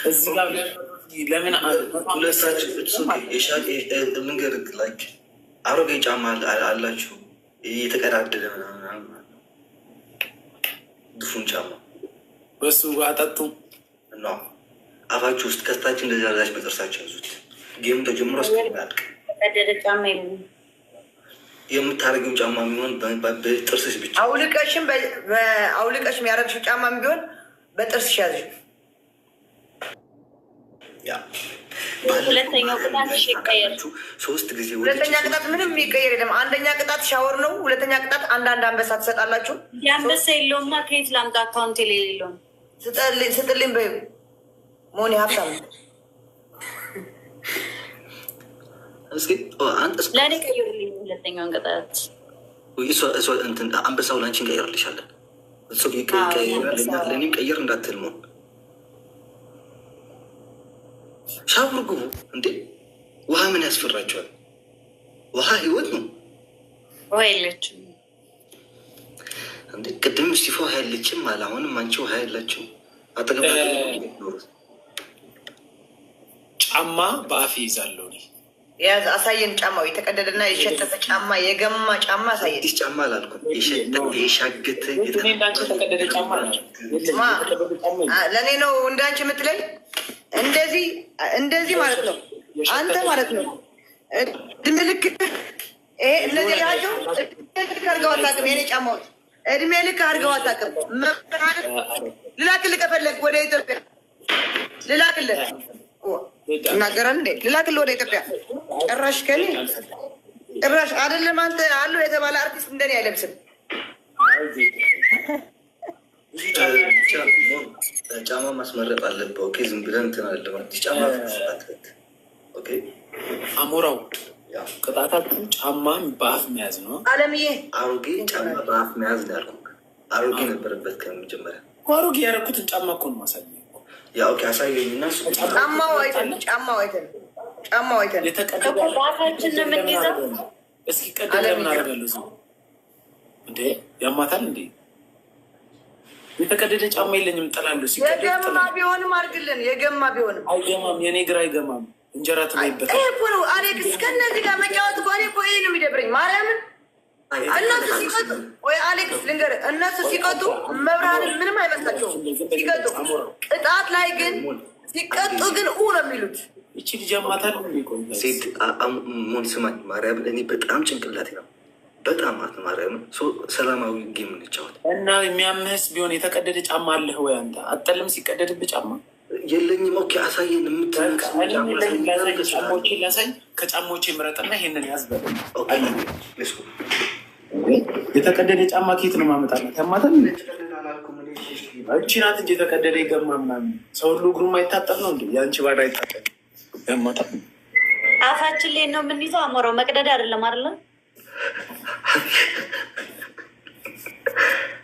እዚህ ጋር ለምን ሁለታችሁ ልንገርህ፣ ላይክ አሮጌ ጫማ አላችሁ የተቀዳደለ ድፉን ጫማ በሱ አጠጡ ነው አፋችሁ ውስጥ ከስታችን እንደዚህ አርጋችሁ በጥርሳችሁ ያዙት። ጌም ተጀምሮ እስከሚያልቅ የምታደርጊው ጫማ የሚሆን በጥርስሽ ብቻ አውልቀሽም ያደረግሽው ጫማ ቢሆን በጥርስሽ ያዝሽ። ሁለተኛው ቅጣት ይቀየር። ሶስት ጊዜ ሁለተኛ ቅጣት ምንም የሚቀየር የለም። አንደኛ ቅጣት ሻወር ነው። ሁለተኛ ቅጣት አንዳንድ አንበሳ ትሰጣላችሁ። የአንበሳ የለውማ ከየት ላምጣ? አካውንት የሌለውን ስጥልኝ በይ ሞኒ ሀብታም ለእኔ ቀይሩልኝ። ሁለተኛውን ቅጣት አንበሳው ላንቺ እንቀይርልሻለን። ለእኔም ቀይር እንዳትልሞን ሻወር ግቡ እንዴ! ውሃ ምን ያስፈራቸዋል? ውሃ ህይወት ነው። ውሃ የለችም እንዴ? ቅድም እስቲፎ ውሃ የለችም አለ። አሁንም አንቺ ውሃ የላችም። አጠገባ ጫማ በአፍ ይዛለሁ ያዝ። አሳየን። ጫማው የተቀደደና የሸተተ ጫማ፣ የገማ ጫማ አሳየን። ዲስ ጫማ አላልኩም። የሻገተ የተቀደደ ጫማ ለእኔ ነው እንዳንቺ የምትለኝ። እንደዚህ ማለት ነው። አንተ ማለት ነው እድሜ ልክ እነዚህ ያቸው ልክ አድርገው አታውቅም። የኔ ጫማዎች እድሜ ልክ አድርገው አታውቅም። ልላክልህ ከፈለግ ወደ ኢትዮጵያ ልላክልህ እናገራል እንዴ? ልላክልህ ወደ ኢትዮጵያ። ጭራሽ ከኔ ጭራሽ አይደለም አንተ አሉ የተባለ አርቲስት እንደኔ አይለብስም። ጫማ ማስመረጥ አለበት። ኦኬ፣ ዝም ብለን እንትን አለ ጫማ ኦኬ። አሞራው ቅጣታችሁ ጫማን በአፍ መያዝ ነው። አለምዬ አሮጌ ጫማ በአፍ መያዝ ነው ያልኩህ። አሮጌ ነበረበት ከመጀመሪያ። አሮጌ ያደረኩትን ጫማ እኮ ነው ማሳየው። ያ ኦኬ፣ አሳየኝ እና ጫማው አይተን በአፋችን ነው የምንይዘው። እስኪ ቀደም ለምን አደርጋለሁ እዚህ እንዴ? ያማታል እንዴ? የተቀደደ ጫማ የለኝም እጥላለሁ። የገማ ቢሆንም አድርግልን። የገማ ቢሆንም አይገማም። የኔ ግራ አይገማም። እንጀራ ትበይበታል። ይሄ እኮ ነው አሌክስ። ከእነዚህ ጋር መጫወት እኮ እኔ እኮ ይሄ ነው የሚደብረኝ ማርያምን። እነሱ ሲቀጡ ወይ አሌክስ ልንገርህ፣ እነሱ ሲቀጡ መብርሃንን ምንም አይመስላቸውም ሲቀጡ። ቅጣት ላይ ግን ሲቀጡ ግን ነው የሚሉት። ይቺ ልጅ ያማታል። ሴት ሞን ስማኝ ማርያምን፣ እኔ በጣም ጭንቅላቴ ነው በጣም ማርያምን። ሰላማዊ ጌም እንጫወት እና የሚያምህስ ቢሆን የተቀደደ ጫማ አለህ ወይ አንተ? አጠልም ሲቀደድብህ ጫማ የለኝም። ኦኬ አሳየን። ጫማዎችን ላሳይ። ከጫማዎች ምረጥና ይሄንን ያዝበል። የተቀደደ ጫማ ኬት ነው ማመጣለት? ያማታል። እቺ ናት እንጂ የተቀደደ ይገማ ምናምን ሰው ሁሉ እግሩ አይታጠብ ነው እንዲ የአንቺ ባዳ አይታጠብ። ያማታል። አፋችን ላይ ነው የምንይዘው። አሞራው መቅደድ አይደለም አይደለም።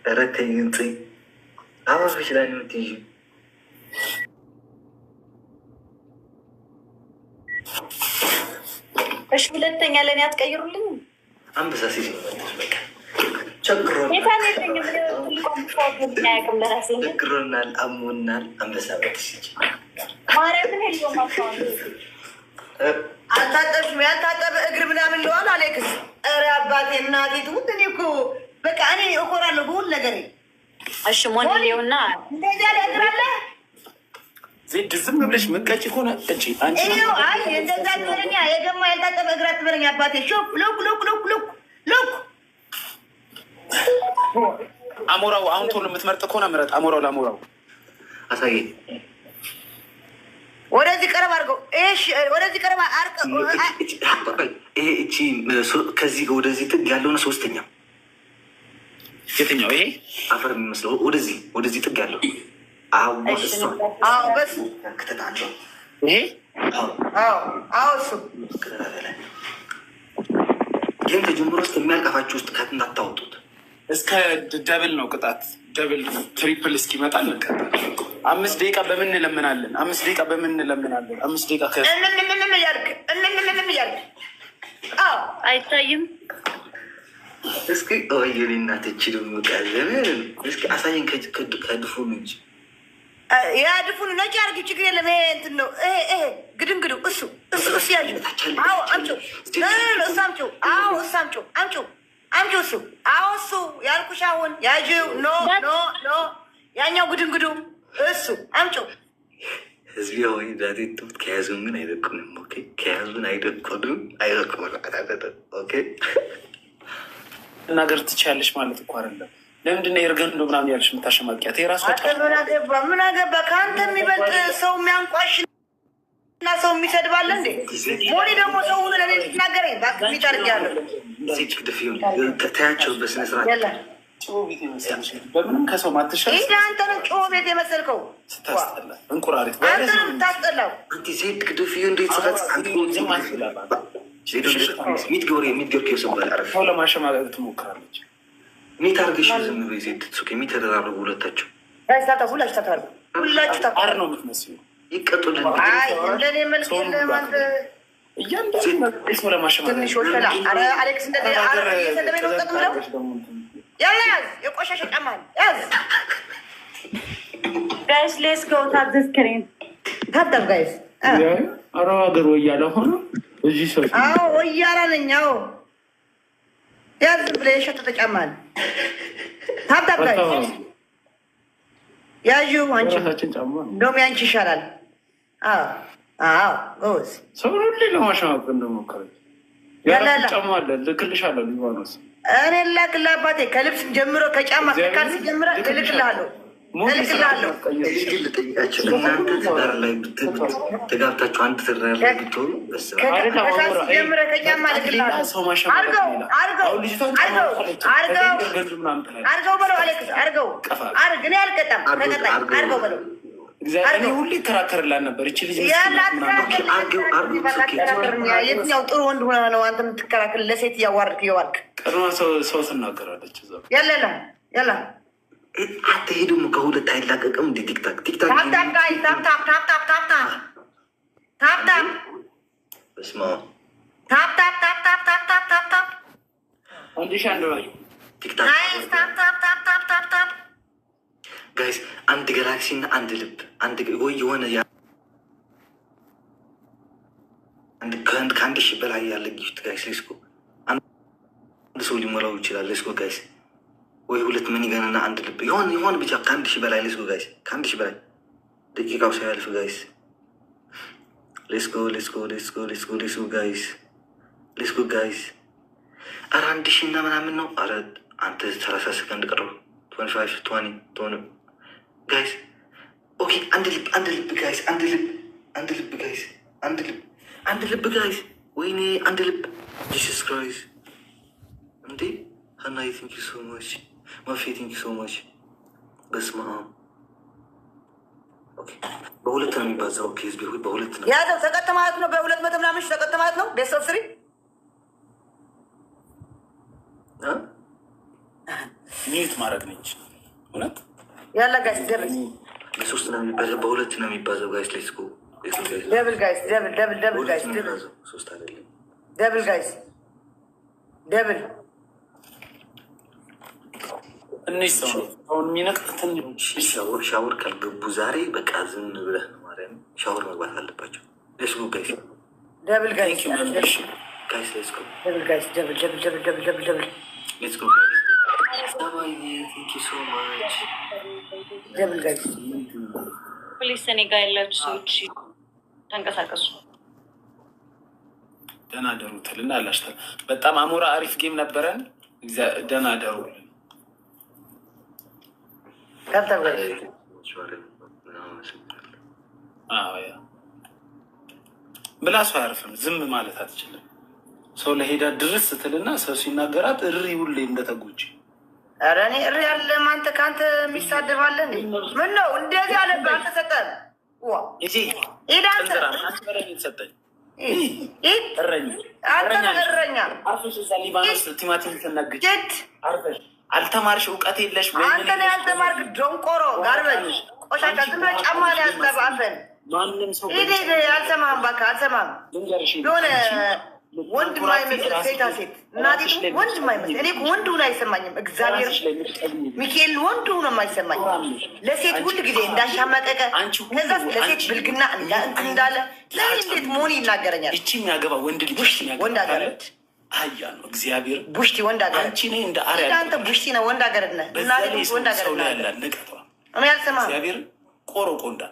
ኧረ ተይ እንትን አባቶች ላይ ነው የምትይዥ። እሺ ሁለተኛ ለእኔ አትቀይሩልኝ። አንበሳ ሲል በቃ ቸግሮናል፣ አሞናል። አንበሳ በትስች ማርያምን ሄልዮ ማፋዋል አልታጠብሽም። ያልታጠበ እግር ምናምን ለዋል አሌክስ። ኧረ አባቴ እናቴ ትሙት። እኔ እኮ በቃ እኔ እኮራለሁ በሁሉ ነገር። እሺ ሞንሌውና እንደዚያ ሊያግራለ ዜድ ዝም ብለሽ መቀጭ ሆነ እጭ አንቺ አይ እንደዛ ትበለኛ። የገማ ያልታጠበ እግር አትበለኛ አባቴ። ሾክ ሎክ ሎክ ሎክ ሎክ ሎክ አሞራው አሁን ቶሎ የምትመርጥ ከሆነ ምረጥ። አሞራው ለአሞራው አሳየኝ። ወደዚህ ቀረብ አድርገው። እሺ ወደዚህ ቀረብ አድርገው። ይሄ እቺ ከዚህ ወደዚህ ጥግ ያለው ነው። ሶስተኛ የትኛው? ይሄ አፈር የሚመስለው ወደዚህ ጥግ ያለው። አዎ በስ ከተታቸው ይሄ እሱ ግን ተጀምሮ ውስጥ የሚያልቀፋችሁ ውስጥ እንዳታወጡት። እስከ ደብል ነው ቅጣት። ደብል ትሪፕል እስኪመጣ እንቀጣል። 5 ደቂቃ በምን እንለምናለን? 5 ደቂቃ በምን እንለምናለን? 5 ደቂቃ አይታይም። እስኪ ወየኔ እናትች ደግሞ ቃለን እስኪ አሳየን። ከድፎ እንጂ ያድፉን ነጭ አርጊ ችግር የለም። ይሄ እንትን ነው። ይሄ ግድንግዱ እሱ ያዥ። አዎ አምጪው፣ እሱ አምጪው። አዎ እሱ አምጪው፣ አምጪው እሱ። አዎ እሱ ያልኩሽ አሁን ያዥው። ኖ ያኛው ግድንግዱ እሱ አምጪው። ህዝቢ ሆይ ዛሬ ጡት ከያዙን ግን አይለቁንም። ኦኬ ከያዙን አይለቁንም። ኦኬ ነገር ትችያለሽ ማለት እኮ አይደለም። ለምንድን ነው ኤርገንዶ ምናምን ያልሽ የምታሸማቂያት? የራሷ ምን አገባ? ከአንተ የሚበልጥ ሰው የሚያንቋሽ እና ሰው የሚሰድባለ እንዴ? ሞኒ ደግሞ ሰው ሁሉ ለኔ ትናገረኝ ሚጠርግ ያለ ተያቸው በስነስርዓት በምንም ከሰው ማትሻል አንተ ነው ጮ ቤት የመሰልከው ስታስጠላ እንቁራሪት አንተ ነው ታስጠላው። ሴት ግድፍዩ እንዴት ሰው ለማሸማቀቅ ትሞክራለች። ሚት አርገሽ ዝም በይ ሴት ሱቅ የሚተደራረጉ ሁለታቸው ሁላችሁ አር ነው የምትመስሉ ይቀጡልን። እንደኔ መልክ የለም አንተ እያንዳንዱ ሰው ለማሸማቀቅ ትንሽ ወሸላ። ኧረ አሌክስ እንደዚህ እየሰደበኝ ነው ጠጥ ብለው ያለ ያዝ የቆሻሻ ጫማህን ያዝ። ጋይስ ሌትስ ጎ ታፕ ዘ ስክሪን ታፕ ጋይስ። አረ ሀገር ወያለ ሆነ እዚህ ሰው ወያላ ነኝ። ያዝ ብለህ የሸተተ ጫማህን ታፕ ጋይስ ያዡ። አንቺ እንደውም ያንቺ ይሻላል። ጎዝ ሰው ሁሌ ለማሸማቀቅ እንደሞከረች ያለ ጫማ አለ ልክልሻለሁ። ሊባኖስ እኔ ላክልህ አባቴ ከልብስ ጀምሮ ከጫማ ከካልሲ ጀምረ እልክልሃለሁ። ግን ልጠይቃቸው እናንተ ትዳር ላይ ተጋብታችሁ አንድ ትዳር ላይ ብትሆኑ ከካልሲ ጀምረ ከጫማ እልክልሃለሁ። አርገው በለው አሌክስ አርገው አርግ። እኔ አልቀጣም ተቀጣኝ። አርገው በለው እኔ ሁሌ ይከራከርላት ነበር። እቺ ልጅ የትኛው ጥሩ ወንድ ሆነ ነው አንተ የምትከራከር? ለሴት እያዋርድክ እየዋልክ ቀድማ ሰው ትናገራለች። ያላ አትሄዱም። ከሁለት አይላቀቅም። እንደ ቲክታክ ጋይስ አንድ ጋላክሲ እና አንድ ልብ ወይ የሆነ ከአንድ ሺህ በላይ ያለ ጊፍት ጋይስ ሌስኮ አንድ ሰው ሊሞላው ይችላል። ሌስኮ ጋይስ ወይ ሁለት መኒገንና አንድ ልብ የሆነ ብቻ ከአንድ ሺህ በላይ ሌስኮ ጋይስ ከአንድ ሺህ በላይ ደቂቃው ሳያልፍ ጋይስ ሌስኮ ጋይስ አረ 1000 እና ምናምን ነው። አረ አንተ 30 ሰከንድ ቀረው 25 20 ጋይስ ኦኬ። አንድ ልብ ጋይስ አንድ ልብ ጋይስ ወይኔ አንድ ልብ ጂሰስ ክራይስት እንዴ ሀናይ ቲንክ ዩ ሶ ማች ማፊ ቲንክ ዩ ሶ ማች። በስመ አብ ኦኬ። በሁለት ነው የሚባዛው። ኦኬ ህዝቤ ሆይ በሁለት ነው ያዘው። ተቀጥ ማለት ነው። በ200 ምናምን ተቀጥ ማለት ነው። ቤተሰብ ስሪ ሚዩት ማድረግ ነች እውነት ያለ ጋይስ ደብል ለሶስት ነው የሚባዛው። በሁለት ነው የሚባዛው ጋይስ ሌትስ ጎ ደብል ጋይስ ደብል ጋይስ ሶስት አይደለም ደብል ጋይስ ደብል ትንሽ ሰው ነው አሁን የሚነቅ ትንሽ ሻወር ካልገቡ ዛሬ በቃ ዝም ብለህ ነው ማርያም ሻወር መግባት አለባቸው። ሌትስ ጎ ጋይስ ደብል ጋይስ ጋይስ ሌትስ ጎ ደብል ጋይስ ደብል ሌትስ ጎ ሰባዬ ቴንክ ዩ ሶ ማች ደብል ጋይስ ፕሊስ እኔ ጋር ያላችሁ ሰዎች ተንቀሳቀሱ። ደህና ደሩ ትልና አላሽታ በጣም አሞራ አሪፍ ጌም ነበረን። ደህና ደሩ ብላሱ አያርፍም። ዝም ማለት አትችልም። ሰው ለሄዳ ድርስ ስትልና ሰው ሲናገራት እሪ ሁሌ እንደተጎጂ። ኧረ እኔ እሪ ያለ አንተ ከአንተ የሚሳደባለ እንዴ? ምን ነው እንደዚህ አለብህ? አልተሰጠህም። ሰጠኝ እረኛ ሊባኖስ ቲማቲም ትነግጭ አልተማርሽ፣ እውቀት የለሽ። አንተ ነው ያልተማርክ ዶንቆሮ ጋርበኝ ቆሻሻ ዝም ብለህ ጫማ ላይ ያስገባ አፈን ማንም ሰው አልሰማህም። እባክህ አልሰማህም። የሆነ ወንድ ማይመስል ሴታ ሴት እናቴቱ ወንድ ማይመስል እኔ ወንድ ሆኖ አይሰማኝም። እግዚአብሔር ሚካኤል ወንድ ሆኖ የማይሰማኝ ለሴት ሁል ጊዜ እንዳሻመቀቀ ከዛ ለሴት ብልግና እንዳለ ለእኔ እንዴት መሆን ይናገረኛል? እቺ የሚያገባ ወንድ ልጅ ወንድ አገረድ አያ ነው እግዚአብሔር ቡሽቲ ወንድ አገረድ አንቺ ነህ እንደ አርያ አንተ ቡሽቲ ነው ወንድ አገረድ ነህ። እናቴቱ ወንድ አገረድ ነህ። እኔ አልሰማህም። እግዚአብሔር ቆሮቆንዳ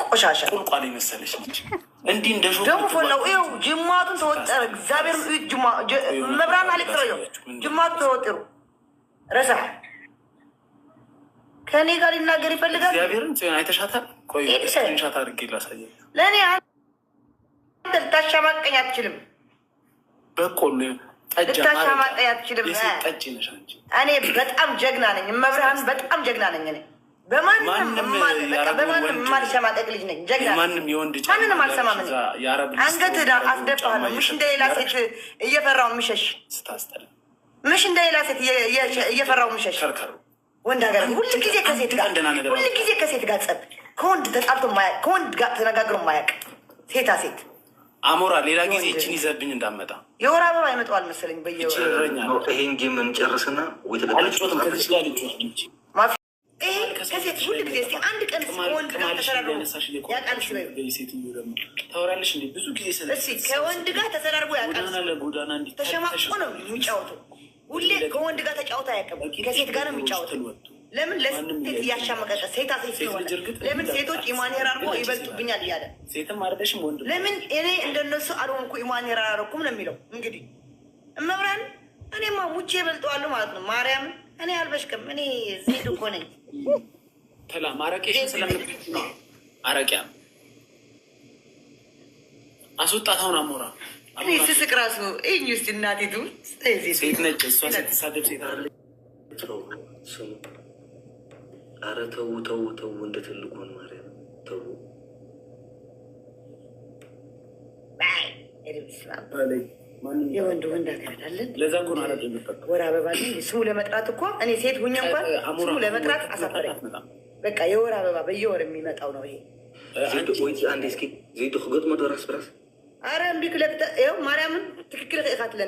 ቆሻሻ ቁልቋል የመሰለች ነች። እንዲህ እንደ ደግሞ ፈላው ይኸው ጅማቱን ተወጠረ። እግዚአብሔር መብራን አሌክትሮ ጅማቱ ተወጥሩ ረሳ ከእኔ ጋር ሊናገር ይፈልጋል። እግዚአብሔርን ጽዮን አይተሻታል? ቆይ ስክሪንሻት አድርጌ ላሳየህ። ለእኔ አንተ ልታሻማቀኝ አትችልም። በቆሎ ልታሻማቀኝ አትችልም። ጠጭ ነሽ አንቺ። እኔ በጣም ጀግና ነኝ። መብርሃን በጣም ጀግና ነኝ እኔ በማንም የማልሸማቀቅ ልጅ ነኝ። ጀግና ማንንም አልሰማም። አንገትህ አስደፋለሁ። ምሽ እንደሌላ ሴት እየፈራው ምሸሽ ምሽ እንደሌላ ሴት እየፈራው ምሸሽ ወንድ ሀገር ሁል ጊዜ ከሴት ጋር ጸብ፣ ከወንድ ተጣልቶ ማያቅ፣ ከወንድ ጋር ተነጋግሮ ማያቅ ሴታ ሴት አሞራ። ሌላ ጊዜ ይችን ይዘብኝ እንዳመጣ የወር አበባ ይመጣዋል መሰለኝ በየወር። ይሄን ጌም እንጨርስና አልጮትም ከዚህ ጋር ልጮት ከሴት ሁሉ ጊዜ እስኪ አንድ ቀን ከወንድ ጋር ተሰዳድቦ ያውቃል? ታወራለሽ እንዴ? ብዙ ጊዜ ከወንድ ጋር ተሰዳድቦ ያውቃል? ተሸማቆ ነው የሚጫወተው። ሁሌ ከወንድ ጋር ተጫውቶ አያውቅም። ከሴት ጋር ነው የሚጫወተው። ለምን? ለሴት እያሻመቀቀ ሴታ ሴት ሲሆነ ለምን ሴቶች ኢማኔር አድርጎ ይበልጡብኛል እያለ ለምን እኔ እንደነሱ አልሆንኩ ኢማኔር አላደረኩም ነው የሚለው። እንግዲህ እመብራን እኔማ ሙቼ ይበልጠዋለሁ ማለት ነው። ማርያም እኔ አልበሽቅም። እኔ ዜድ እኮ ነኝ። ተላ ማረቄሽን ስለምት አረቂያ አስወጣት። አሁን አሞራ እኔ ስስቅ ራሱ ይኝ ውስጥ እናቴቱ ሴት ነች እሷ ስትሳደብ ሴት አለ። አረ ተው ተው ተው፣ እንደ ትልቁን ማርያም ተው። የወንድ ወንድ አካሄዳለን። ለዛ እኮ ነው አረቄ ወር አበባ ስሙ ለመጥራት እኮ እኔ ሴት ሁኜ እንኳን ስሙ ለመጥራት አሳፈረኝ። በቃ የወር አበባ በየወር የሚመጣው ነው ይሄ። አንዴ እስኪ ዘይቱ ክገጥሞ ራስ በራስ አረ እምቢ ክለብተ ይኸው ማርያምን ትክክል ከኢኻትለን